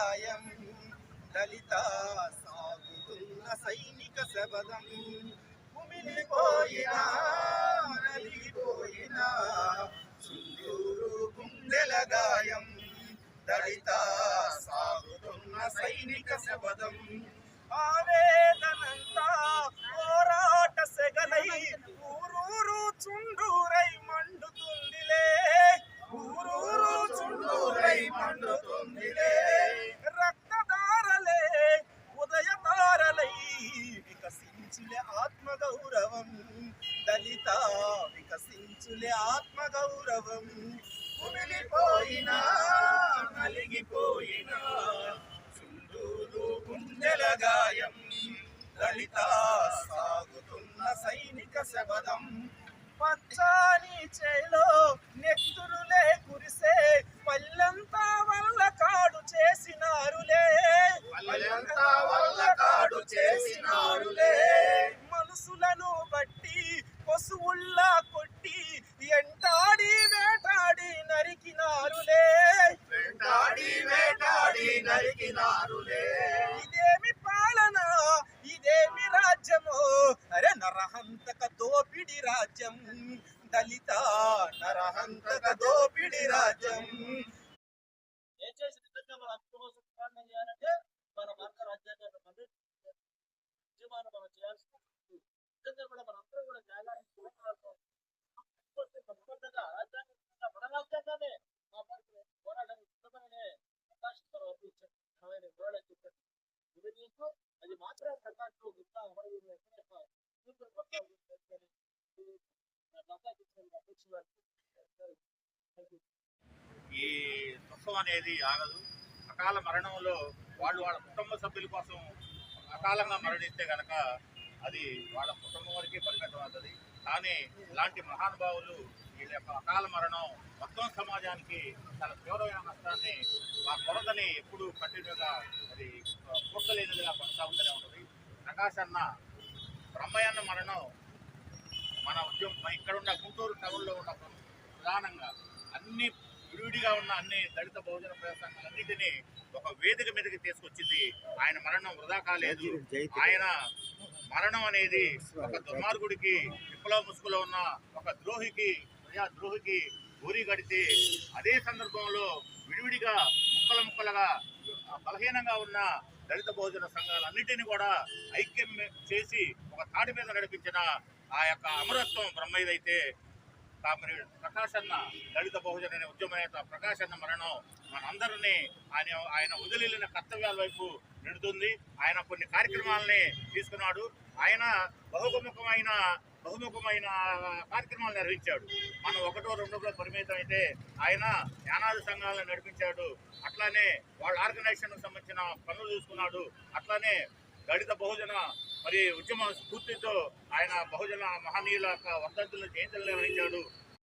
గాయం దళిత సాగుతున్న సైనిక శబదం కుమిలిపోయినా నలిగిపోయినా చుండూరు గుండెల గాయం దళిత సాగుతున్న సైనిక శబదం ఆవేదనంతా పోరాట సెగలై ఊరూరు చుండూరై మండుతుందిలే ఊరూరు చుండూరై మండుతుందిలే రక్తధారలే ఉదయతారలై వికసించులే ఆత్మగౌరవం దళిత వికసించులే ఆత్మగౌరవం కుమిలిపోయినా నలిగిపోయినా చుండూరు గుండెల గాయం దళిత సాగుతున్న సైనిక శబదం పచ్చాని చేలో నెత్తురులే కురిసే పల్లెంతా వల్ల కాడు చేసినారులే పల్లెంతా వల్ల కాడు చేసినారులే మనసులను బట్టి పశువుల్లా కొట్టి ఎంటాడి వేటాడి నరికినారులే వెంటాడి వేటాడి నరికినారులే ఇదేమి పాలన ఇదేమి రాజ్యమో అరే నరహంతక దోపిడి రాజ్యం దళిత నరహంతక దోపిడి రాజ్యం ఏం చేసి నిజంగా మన హక్కు కోసం పోరాటం చేయాలంటే మన భారత రాజ్యాంగాన్ని ఉద్యమాన్ని మనం చేయాల్సి నిజంగా కూడా మనందరూ కూడా న్యాయాన్ని తప్పకుండా రాజ్యాంగం మన రాజ్యాంగాన్ని మా పోరాటానికి సిద్ధమనే అవకాశంతో పోరాటం చెప్పారు ఇది నీకు అది మాత్రం ప్రకాశం గుప్తా ఈ దుఃఖం అనేది ఆగదు. అకాల మరణంలో వాళ్ళు వాళ్ళ కుటుంబ సభ్యుల కోసం అకాలంగా మరణిస్తే కనుక అది వాళ్ళ కుటుంబం వరకే పరిమితం అవుతుంది. కానీ ఇలాంటి మహానుభావులు వీళ్ళ యొక్క అకాల మరణం మొత్తం సమాజానికి చాలా తీవ్రమైన నష్టాన్ని ఆ కొరతని ఎప్పుడు కంటిన్యూగా అది పూర్తలేనిదిగా కొనసాగుతూనే ఉంటుంది. ప్రకాష్ అన్న బ్రహ్మయ్యన్న మరణం మన ఉద్యమం ఇక్కడున్న గుంటూరు టౌన్లో ఉన్న ప్రధానంగా అన్ని విడివిడిగా ఉన్న అన్ని దళిత బహుజన ప్రదేశాలన్నింటినీ ఒక వేదిక మీదకి తీసుకొచ్చింది. ఆయన మరణం వృధా కాలేదు. ఆయన మరణం అనేది ఒక దుర్మార్గుడికి విప్లవ ముసుగులో ఉన్న ఒక ద్రోహికి ప్రజా ద్రోహికి ఊరి గడితే అదే సందర్భంలో విడివిడిగా ముక్కలుగా బలహీనంగా ఉన్న దళిత బహుజన సంఘాలన్నింటినీ కూడా ఐక్యం చేసి ఒక తాటి మీద నడిపించిన ఆ యొక్క అమరత్వం బ్రహ్మయ్యదైతే ప్రకాష్ అన్న దళిత బహుజన ఉద్యమ నేత ప్రకాష్ అన్న మరణం మనందరినీ ఆయన వదిలిన కర్తవ్యాల వైపు నెడుతుంది. ఆయన కొన్ని కార్యక్రమాలని తీసుకున్నాడు. ఆయన బహుముఖమైన కార్యక్రమాలు నిర్వహించాడు. మనం ఒకటో రెండో పరిమితం అయితే ఆయన జ్ఞానాది సంఘాలను నడిపించాడు. అట్లానే వాళ్ళ ఆర్గనైజేషన్కు సంబంధించిన పనులు చూసుకున్నాడు. అట్లానే దళిత బహుజన ఉద్యమ స్ఫూర్తితో ఆయన బహుజన మహనీయుల వర్ధంతుల జయంతులు నిర్వహించాడు.